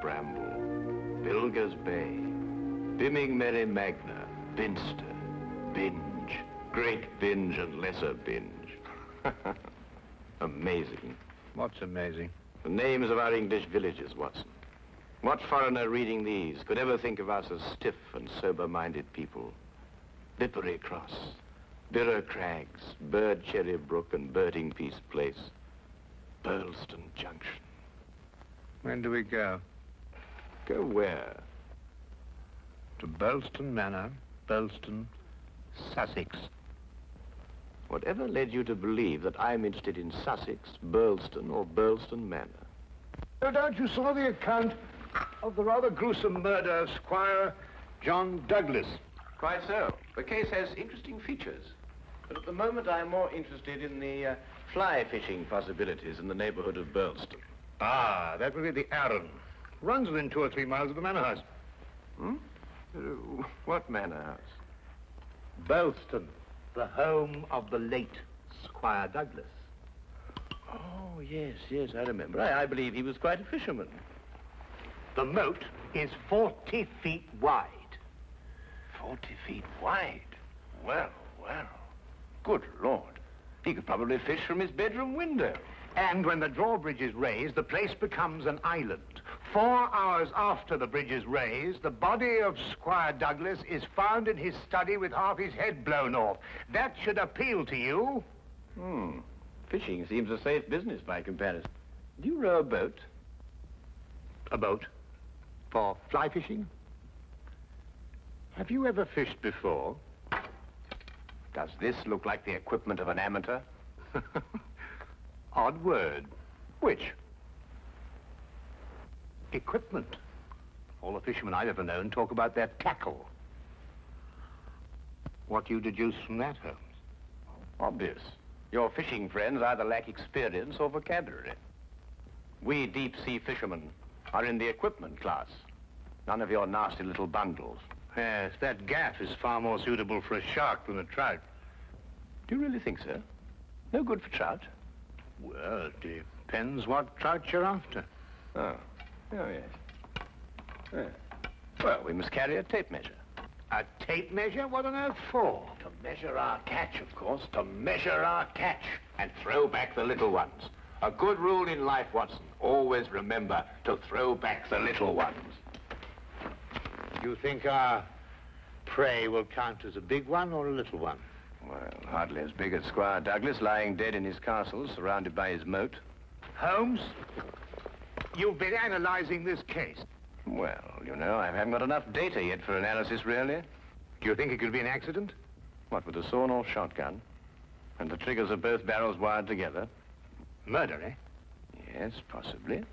Bramble, Bilger's Bay, Bimming Merry Magna, Binster, Binge, Great Binge and Lesser Binge. Amazing. What's amazing? The names of our English villages, Watson. What foreigner reading these could ever think of us as stiff and sober-minded people? Lippery Cross, Birrer Crags, Bird Cherry Brook and Birding Piece Place, Burlston Junction. When do we go? Go where? To Burlston Manor, Burlston, Sussex. Whatever led you to believe that I'm interested in Sussex, Burlston, or Burlston Manor? No doubt you saw the account of the rather gruesome murder of Squire John Douglas. Quite so. The case has interesting features. But at the moment, I'm more interested in the fly fishing possibilities in the neighborhood of Burlston. Ah, that would be the Arun. Runs within 2 or 3 miles of the manor house. Hmm? What manor house? Burlston, the home of the late Squire Douglas. Oh, yes, I remember. I believe he was quite a fisherman. The moat is 40 feet wide. 40 feet wide? Well. Good Lord. He could probably fish from his bedroom window. And when the drawbridge is raised, the place becomes an island. 4 hours after the bridge is raised, the body of Squire Douglas is found in his study with half his head blown off. That should appeal to you. Fishing seems a safe business by comparison. Do you row a boat? A boat? For fly fishing? Have you ever fished before? Does this look like the equipment of an amateur? Odd word. Which? Equipment. All the fishermen I've ever known talk about their tackle. What do you deduce from that, Holmes? Obvious. Your fishing friends either lack experience or vocabulary. We deep-sea fishermen are in the equipment class. None of your nasty little bundles. Yes, that gaff is far more suitable for a shark than a trout. Do you really think so? No good for trout? Well, it depends what trout you're after. Oh yes. Well, we must carry a tape measure. A tape measure? What on earth for? To measure our catch, of course. To measure our catch and throw back the little ones. A good rule in life, Watson. Always remember to throw back the little ones. You think our prey will count as a big one or a little one? Well, hardly as big as Squire Douglas, lying dead in his castle, surrounded by his moat. Holmes, you've been analyzing this case. Well, you know, I haven't got enough data yet for analysis, really. Do you think it could be an accident? What, with a sawn-off shotgun? And the triggers of both barrels wired together? Murder, eh? Yes, possibly.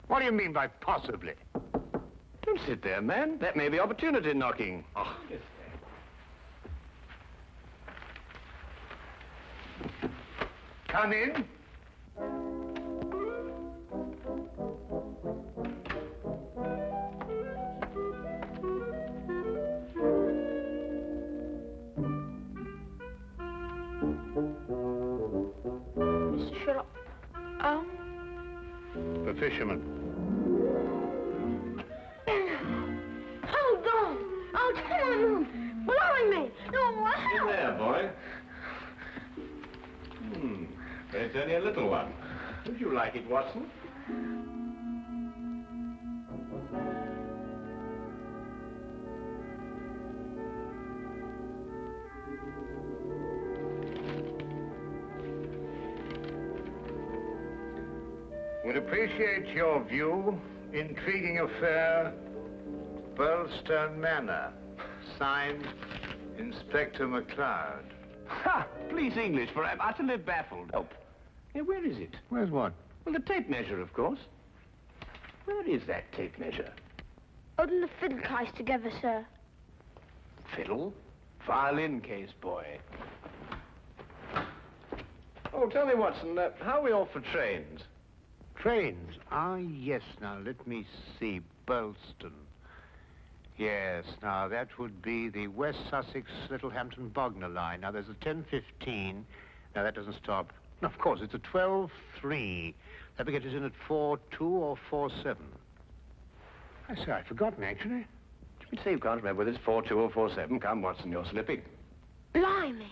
What do you mean by possibly? Don't sit there, man. That may be opportunity knocking. Oh. Come in. Mr. Sherlock Holmes? The fisherman. Hold on! Oh, come on! Blowing me! No, In there, boy. But it's only a little one. Would you like it, Watson? Would appreciate your view. Intriguing affair, Burlston Manor. Signed, Inspector MacLeod. Ha! Please, English, for I'm utterly baffled. Help. Yeah, where is it? Where's what? Well, the tape measure, of course. Where is that tape measure? Holding the fiddle case together, sir. Fiddle? Violin case, boy. Oh, tell me, Watson, how are we off for trains? Trains? Ah, yes. Now, let me see. Burlston. Yes, now, that would be the West Sussex Littlehampton Bognor line. Now, there's a 10:15. Now, that doesn't stop. No, of course, it's a 12:3. That will get us in at 4:2 or 4:7. I say, I'd forgotten, actually. You say you can't remember whether it's 4-2 or 4-7. Come, Watson, you're slipping. Blimey.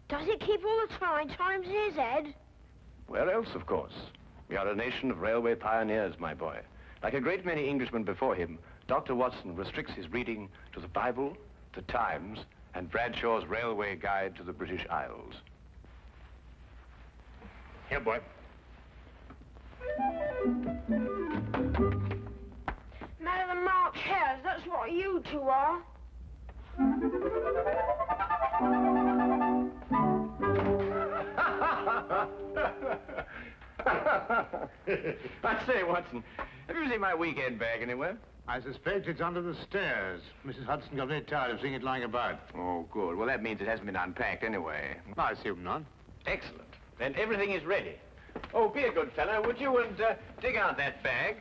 Does it keep all the times in his head? Where else, of course? We are a nation of railway pioneers, my boy. Like a great many Englishmen before him, Dr. Watson restricts his reading to the Bible, the Times, and Bradshaw's Railway Guide to the British Isles. Here, boy. Man of the March Hares, that's what you two are. I say, Watson, have you seen my weekend bag anywhere? I suspect it's under the stairs. Mrs. Hudson got very tired of seeing it lying about. Oh, good. Well, that means it hasn't been unpacked anyway. I assume not. Excellent. Then everything is ready. Oh, be a good fellow, would you, and dig out that bag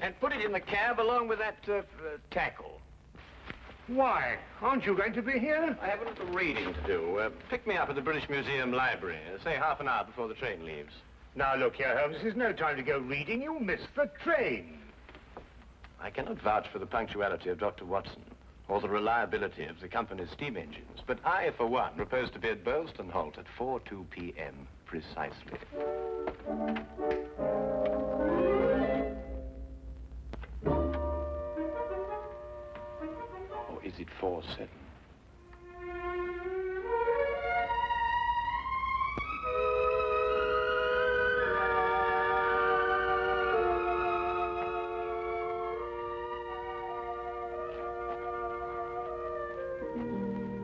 and put it in the cab along with that tackle. Why? Aren't you going to be here? I have a little reading to do. Pick me up at the British Museum Library, say half an hour before the train leaves. Now, look here, Holmes. This is no time to go reading. You'll miss the train. I cannot vouch for the punctuality of Dr. Watson or the reliability of the company's steam engines, but I, for one, propose to be at Boylston Halt at 4:02 p.m. precisely. Or is it 4:07?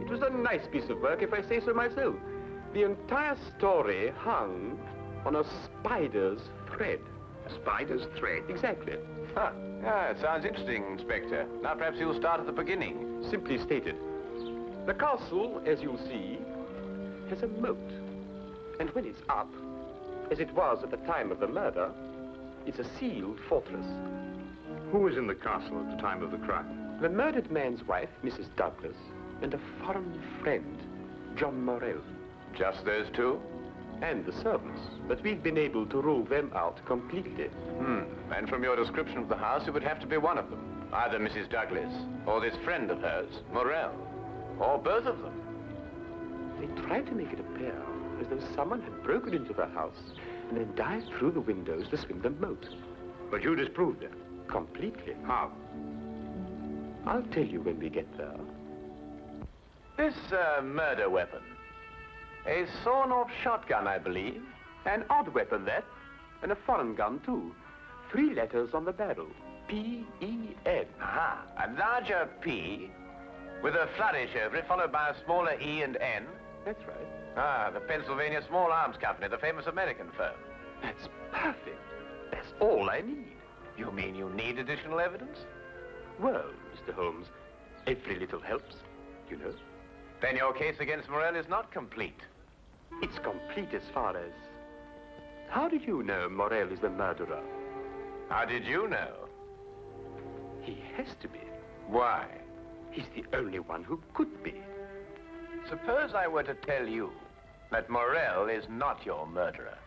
It was a nice piece of work, if I say so myself. The entire story hung on a spider's thread. A spider's thread? Exactly. Huh. Yeah, it sounds interesting, Inspector. Now perhaps you'll start at the beginning. Simply stated, the castle, as you'll see, has a moat. And when it's up, as it was at the time of the murder, it's a sealed fortress. Who was in the castle at the time of the crime? The murdered man's wife, Mrs. Douglas, and a foreign friend, John Morell. Just those two? And the servants, but we've been able to rule them out completely. And from your description of the house, it would have to be one of them. Either Mrs. Douglas, or this friend of hers, Morell, or both of them. They tried to make it appear as though someone had broken into the house and then dived through the windows to swim the moat. But you disproved it. Completely. How? I'll tell you when we get there. This murder weapon. A sawn-off shotgun, I believe. An odd weapon, that. And a foreign gun, too. 3 letters on the barrel. P-E-N. Aha. A larger P with a flourish over it, followed by a smaller E and N. That's right. Ah, the Pennsylvania Small Arms Company, the famous American firm. That's perfect. That's all I need. You mean you need additional evidence? Well, Mr. Holmes, every little helps, you know. Then your case against Morell is not complete. It's complete as far as... How did you know Morell is the murderer? How did you know? He has to be. Why? He's the only one who could be. Suppose I were to tell you that Morell is not your murderer.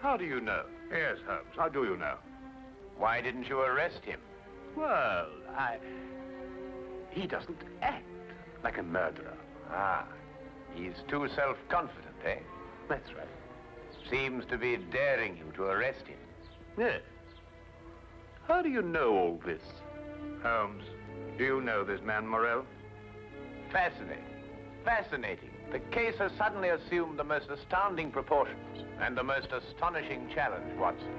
How do you know? Yes, Holmes. How do you know? Why didn't you arrest him? Well, He doesn't act like a murderer. Ah, he's too self-confident, eh? That's right. Seems to be daring you to arrest him. Yes. How do you know all this? Holmes, do you know this man Morell? Fascinating. Fascinating. The case has suddenly assumed the most astounding proportions and the most astonishing challenge, Watson.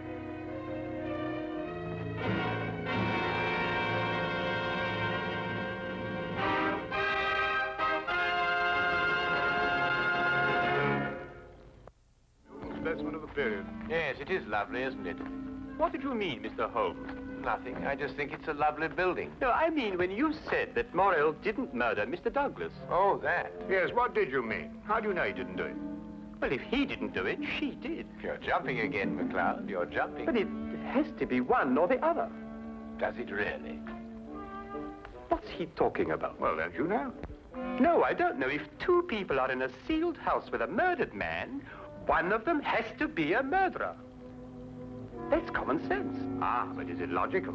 Specimen of the period. Yes, it is lovely, isn't it? What did you mean, Mr. Holmes? Nothing. I just think it's a lovely building. No, I mean when you said that Morell didn't murder Mr. Douglas. Oh, that. Yes, what did you mean? How do you know he didn't do it? Well, if he didn't do it, she did. You're jumping again, McCloud. You're jumping. But it has to be one or the other. Does it really? What's he talking about? Well, don't you know? No, I don't know. If 2 people are in a sealed house with a murdered man, one of them has to be a murderer. That's common sense. Ah, but is it logical?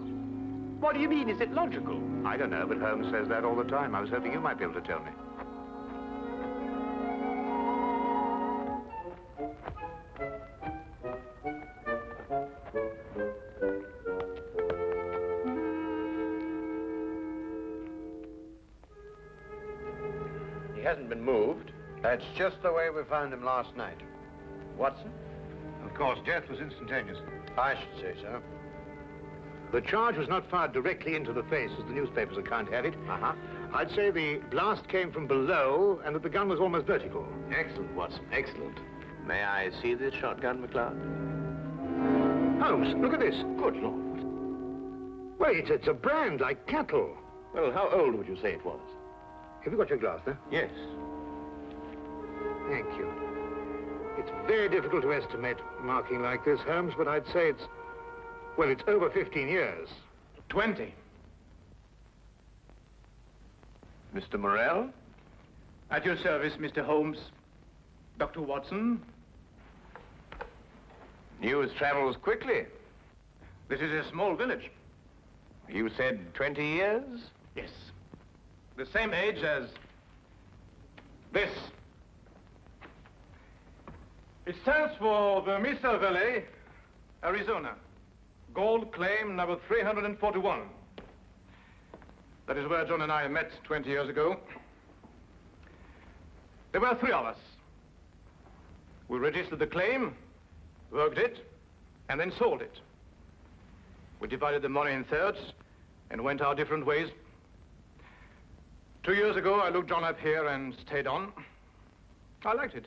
What do you mean? Is it logical? I don't know, but Holmes says that all the time. I was hoping you might be able to tell me. He hasn't been moved. That's just the way we found him last night. Watson? Of course, death was instantaneous. I should say so. The charge was not fired directly into the face, as the newspapers account have it. I'd say the blast came from below and that the gun was almost vertical. Excellent, Watson, excellent. May I see this shotgun, McLeod? Holmes, look at this. Good Lord. Wait, it's a brand like cattle. Well, how old would you say it was? Have you got your glass there? Yes. Thank you. It's very difficult to estimate marking like this, Holmes, but I'd say it's, well, it's over 15 years. 20. Mr. Morrell? At your service, Mr. Holmes. Dr. Watson. News travels quickly. This is a small village. You said 20 years? Yes. The same age as this. It stands for the Mesa Valley, Arizona. Gold claim number 341. That is where John and I met 20 years ago. There were 3 of us. We registered the claim, worked it, and then sold it. We divided the money in thirds and went our different ways. 2 years ago, I looked John up here and stayed on. I liked it.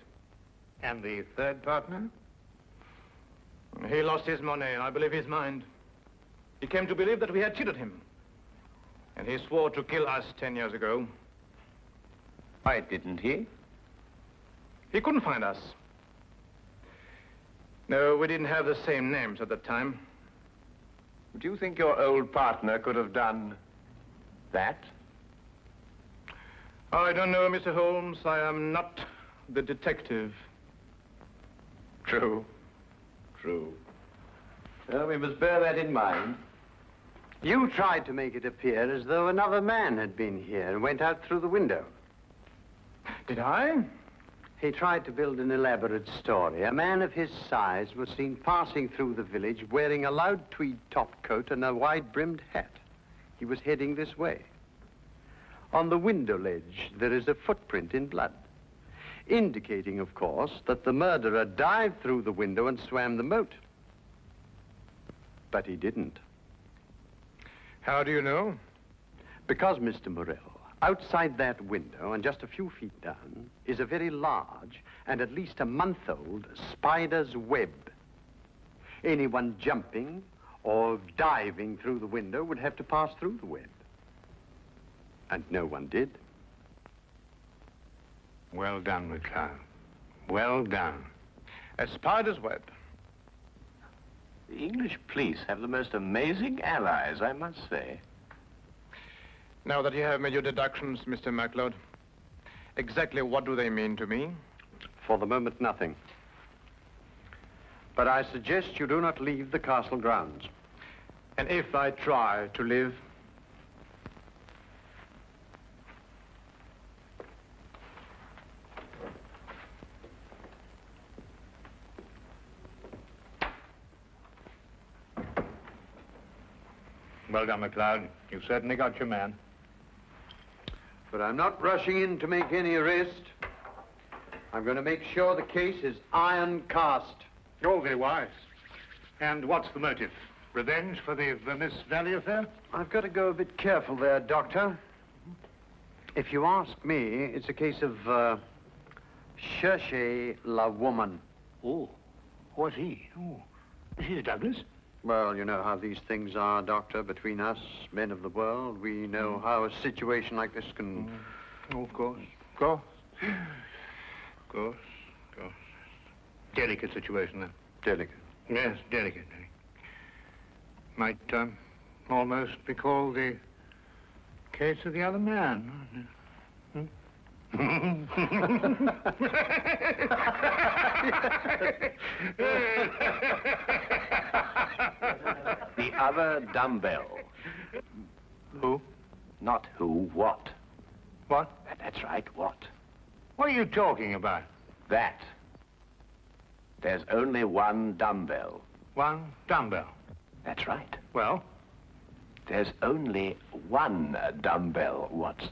And the third partner? He lost his money, and I believe his mind. He came to believe that we had cheated him. And he swore to kill us 10 years ago. Why didn't he? He couldn't find us. No, we didn't have the same names at the time. Do you think your old partner could have done that? I don't know, Mr. Holmes. I am not the detective. True. True. Well, we must bear that in mind. You tried to make it appear as though another man had been here and went out through the window. Did I? He tried to build an elaborate story. A man of his size was seen passing through the village wearing a loud tweed topcoat and a wide-brimmed hat. He was heading this way. On the window ledge, there is a footprint in blood, indicating, of course, that the murderer dived through the window and swam the moat. But he didn't. How do you know? Because, Mr. Morrell, outside that window and just a few feet down is a very large and at least a month-old spider's web. Anyone jumping or diving through the window would have to pass through the web. And no one did. Well done, McLeod. Well done. A spider's web. The English police have the most amazing allies, I must say. Now that you have made your deductions, Mr. MacLeod, exactly what do they mean to me? For the moment, nothing. But I suggest you do not leave the castle grounds. And if I try to live? Well done, McLeod. You've certainly got your man. But I'm not rushing in to make any arrest. I'm going to make sure the case is iron cast. Oh, very wise. And what's the motive? Revenge for the Vermis Valley affair? I've got to go a bit careful there, Doctor. If you ask me, it's a case of, cherchez la woman. Oh, what's he? Oh, is he a Douglas? Well, you know how these things are, Doctor, between us, men of the world. We know how a situation like this can... Oh, of course. Of course. Of course. Of course. Delicate situation, then. Delicate. Yes, delicate. Might almost be called the case of the other man. Hmm? The other dumbbell. Not who, what. What? That's right, what? What are you talking about? That. There's only one dumbbell. One dumbbell. That's right. Well? There's only one dumbbell, Watson.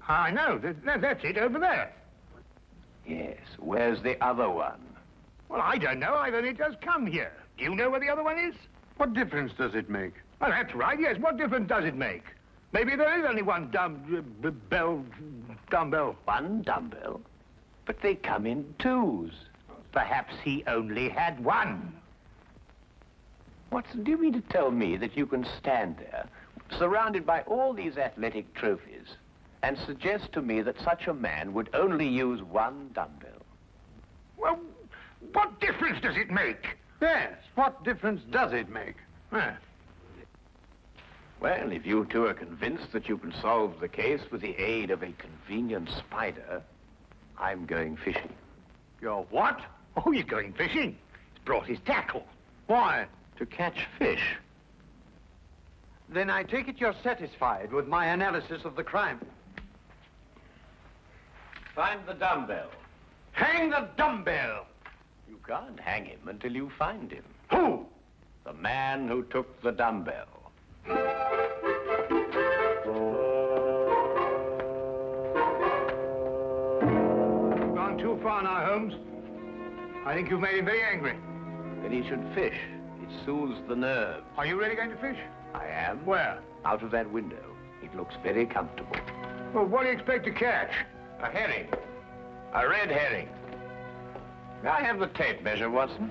I know. That's it over there. Yes. Where's the other one? Well, I don't know. I've only just come here. Do you know where the other one is? What difference does it make? Well, that's right, yes. What difference does it make? Maybe there is only one dumbbell. One dumbbell? But they come in twos. Perhaps he only had one. Watson, do you mean to tell me that you can stand there, surrounded by all these athletic trophies, and suggest to me that such a man would only use one dumbbell? Well, what difference does it make? Yes, what difference does it make? Well, if you two are convinced that you can solve the case with the aid of a convenient spider, I'm going fishing. You're what? Oh, he's going fishing. He's brought his tackle. Why? To catch fish. Then I take it you're satisfied with my analysis of the crime. Find the dumbbell. Hang the dumbbell! You can't hang him until you find him. Who? The man who took the dumbbell. You've gone too far now, Holmes. I think you've made him very angry. Then he should fish. It soothes the nerves. Are you really going to fish? I am. Where? Out of that window. It looks very comfortable. Well, what do you expect to catch? A herring. A red herring. May I have the tape measure, Watson?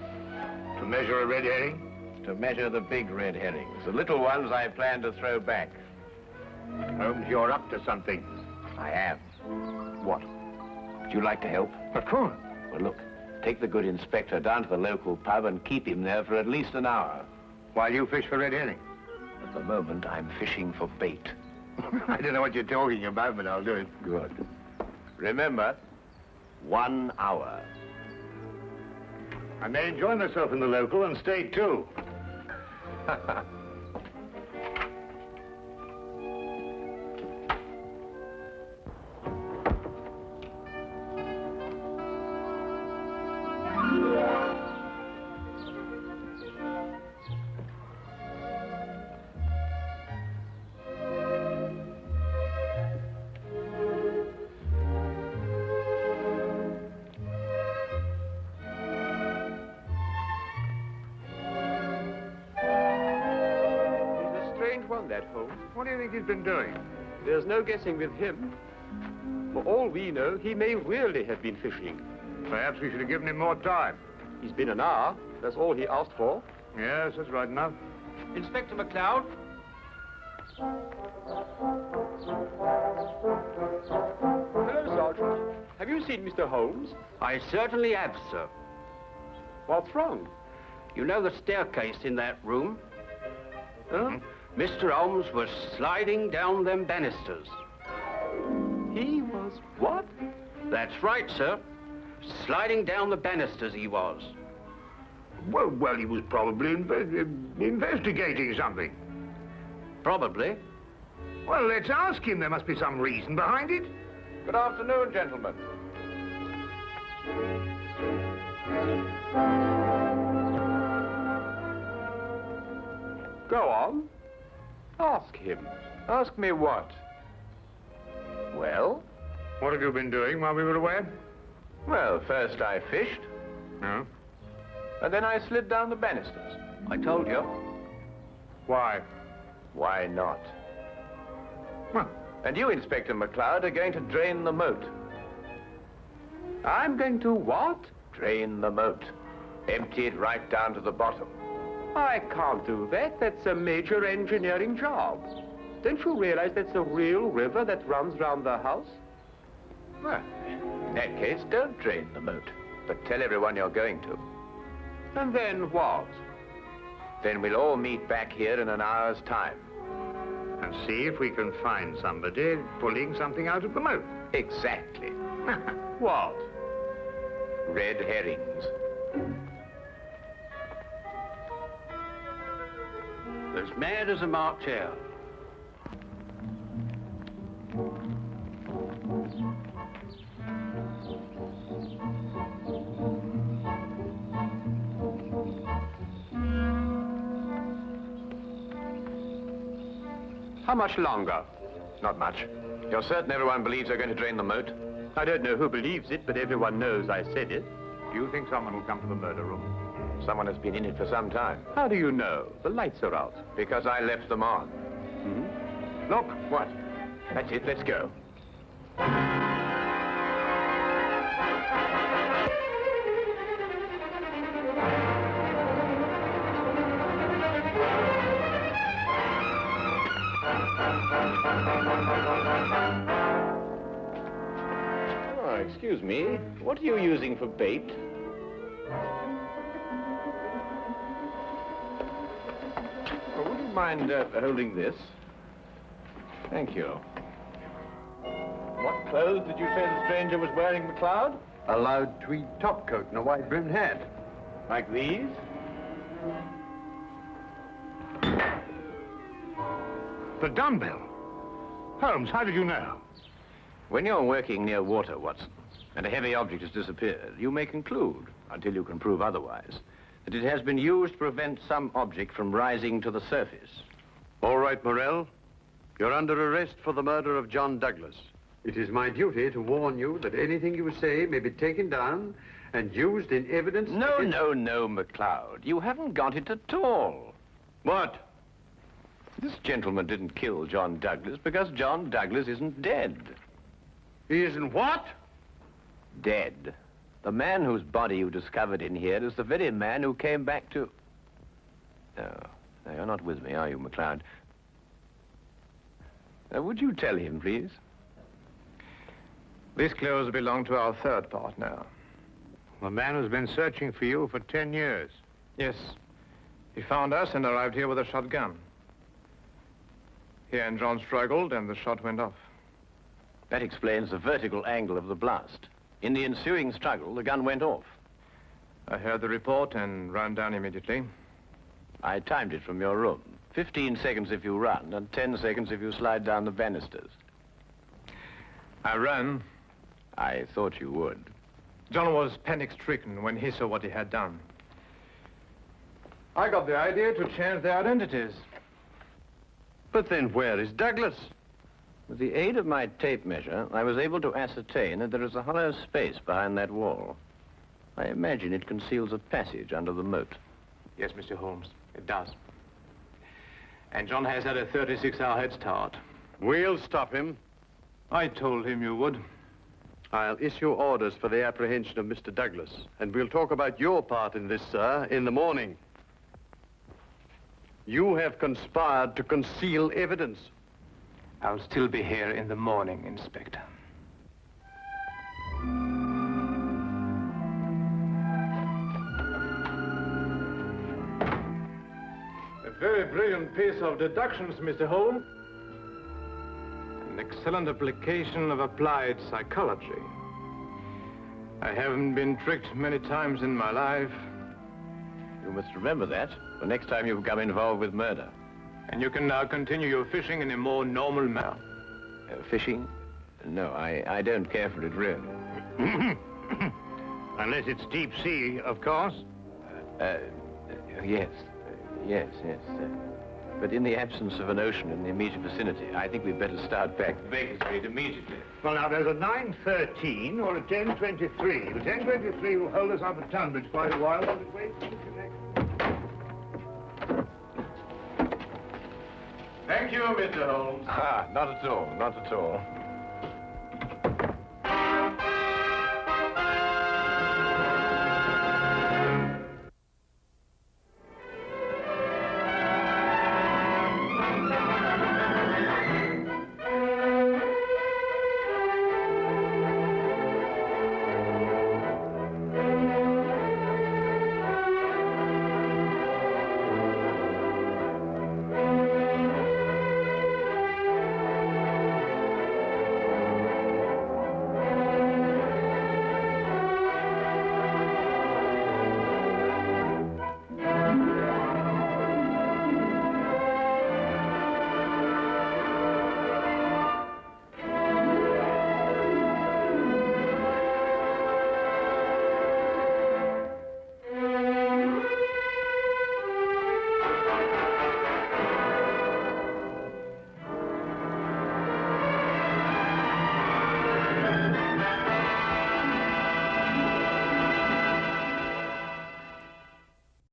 To measure a red herring? To measure the big red herrings. The little ones I plan to throw back. Holmes, you're up to something. I am. What? Would you like to help? Of course. Well, look. Take the good inspector down to the local pub and keep him there for at least an hour. While you fish for red herring? At the moment, I'm fishing for bait. I don't know what you're talking about, but I'll do it. Good. Remember, 1 hour. I may enjoy myself in the local and stay too. That Holmes. What do you think he's been doing? There's no guessing with him. For all we know, he may really have been fishing. Perhaps we should have given him more time. He's been an hour. That's all he asked for. Yes, that's right enough. Inspector McLeod? Hello, Sergeant. Have you seen Mr. Holmes? I certainly have, sir. What's wrong? You know the staircase in that room? Huh? Mr. Holmes was sliding down them banisters. He was what? That's right, sir. Sliding down the banisters he was. Well, he was probably investigating something. Probably. Well, let's ask him. There must be some reason behind it. Good afternoon, gentlemen. Go on. Ask him. Ask me what? Well? What have you been doing while we were away? Well, first I fished, No. and then I slid down the banisters. I told you. Why? Why not? Well, And you, Inspector McLeod, are going to drain the moat. I'm going to what? Drain the moat. Empty it right down to the bottom. I can't do that. That's a major engineering job. Don't you realize that's a real river that runs round the house? Well, in that case, don't drain the moat, but tell everyone you're going to. And then what? Then we'll all meet back here in an hour's time. and see if we can find somebody pulling something out of the moat. Exactly. What? Red herrings. As mad as a March hare. How much longer? Not much. You're certain everyone believes they're going to drain the moat? I don't know who believes it, but everyone knows I said it. Do you think someone will come to the murder room? Someone has been in it for some time. How do you know? The lights are out. Because I left them on. Look. What? That's it, let's go. Oh, excuse me. What are you using for bait? Oh, would you mind holding this? Thank you. What clothes did you say the stranger was wearing, McLeod? A loud tweed topcoat and a wide-brimmed hat. Like these? The dumbbell. Holmes, how did you know? When you're working near water, Watson, and a heavy object has disappeared, you may conclude, until you can prove otherwise, that it has been used to prevent some object from rising to the surface. All right, Morell. You're under arrest for the murder of John Douglas. It is my duty to warn you that anything you say may be taken down and used in evidence... No, McLeod. You haven't got it at all. What? This gentleman didn't kill John Douglas because John Douglas isn't dead. He isn't what? Dead. The man whose body you discovered in here is the very man who came back to... No, you're not with me, are you, McLeod? Would you tell him, please? These clothes belong to our third partner. The man who's been searching for you for 10 years. Yes. He found us and arrived here with a shotgun. He and John struggled, and the shot went off. That explains the vertical angle of the blast. In the ensuing struggle, the gun went off. I heard the report and ran down immediately. I timed it from your room. 15 seconds if you run, and 10 seconds if you slide down the banisters. I ran. I thought you would. John was panic-stricken when he saw what he had done. I got the idea to change their identities. But then where is Douglas? With the aid of my tape measure, I was able to ascertain that there is a hollow space behind that wall. I imagine it conceals a passage under the moat. Yes, Mr. Holmes, it does. And John has had a 36-hour head start. We'll stop him. I told him you would. I'll issue orders for the apprehension of Mr. Douglas, and we'll talk about your part in this, sir, in the morning. You have conspired to conceal evidence. I'll still be here in the morning, Inspector. A very brilliant piece of deductions, Mr. Holmes. An excellent application of applied psychology. I haven't been tricked many times in my life. You must remember that the next time you become involved with murder. And you can now continue your fishing in a more normal manner. Fishing? No, I don't care for it, really. Unless it's deep sea, of course. Yes. But in the absence of an ocean in the immediate vicinity, I think we'd better start back to Baker Street immediately. Well, now, there's a 9:13 or a 10:23. The 10:23 will hold us up at Tunbridge quite a while. Will it wait? Thank you, Mr. Holmes. Not at all.